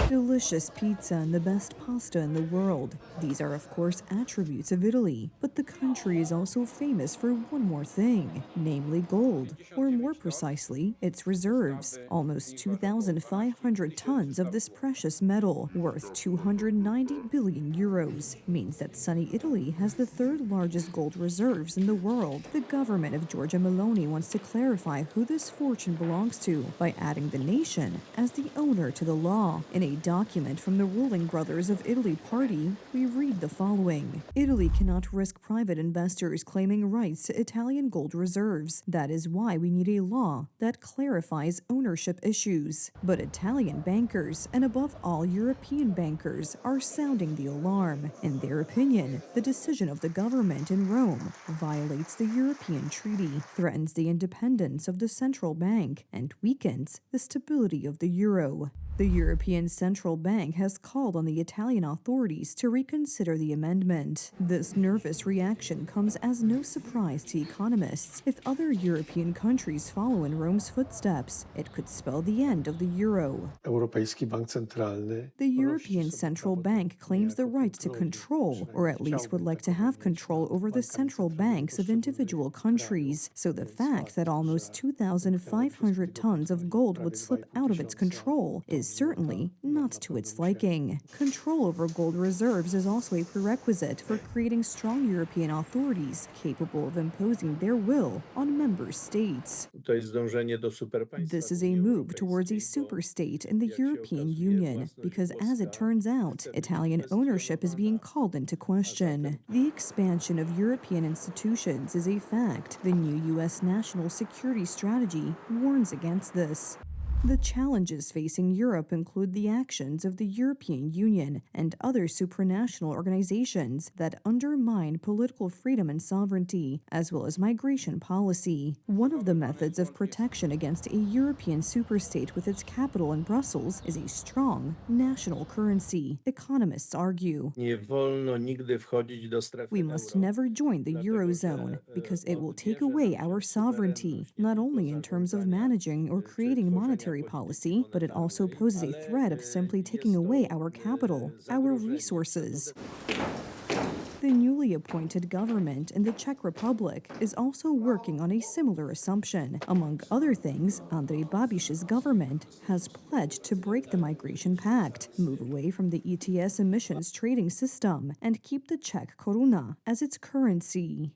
Delicious pizza and the best pasta in the world. These are, of course, attributes of Italy, but the country is also famous for one more thing, namely gold, or more precisely, its reserves. Almost 2,500 tons of this precious metal, worth 290 billion euros, means that sunny Italy has the third largest gold reserves in the world. The government of Giorgia Meloni wants to clarify who this fortune belongs to by adding the nation as the owner to the law. In a document from the ruling Brothers of Italy party, we read the following. Italy cannot risk private investors claiming rights to Italian gold reserves. That is why we need a law that clarifies ownership issues. But Italian bankers, and above all European bankers, are sounding the alarm. In their opinion, the decision of the government in Rome violates the European treaty, threatens the independence of the central bank, and weakens the stability of the euro. The European Central Bank has called on the Italian authorities to reconsider the amendment. This nervous reaction comes as no surprise to economists. If other European countries follow in Rome's footsteps, it could spell the end of the euro. The European Central Bank claims the right to control, or at least would like to have control over the central banks of individual countries. So the fact that almost 2,500 tons of gold would slip out of its control is certainly not to its liking. Control over gold reserves is also a prerequisite for creating strong European authorities capable of imposing their will on member states. This is a move towards a superstate in the European Union because, as it turns out, Italian ownership is being called into question. The expansion of European institutions is a fact. The new U.S. national security strategy warns against this. The challenges facing Europe include the actions of the European Union and other supranational organizations that undermine political freedom and sovereignty, as well as migration policy. One of the methods of protection against a European superstate with its capital in Brussels is a strong national currency, economists argue. We must never join the Eurozone because it will take away our sovereignty, not only in terms of managing or creating monetary policy, but it also poses a threat of simply taking away our capital, our resources. The newly appointed government in the Czech Republic is also working on a similar assumption. Among other things, Andrej Babiš's government has pledged to break the migration pact, move away from the ETS emissions trading system, and keep the Czech koruna as its currency.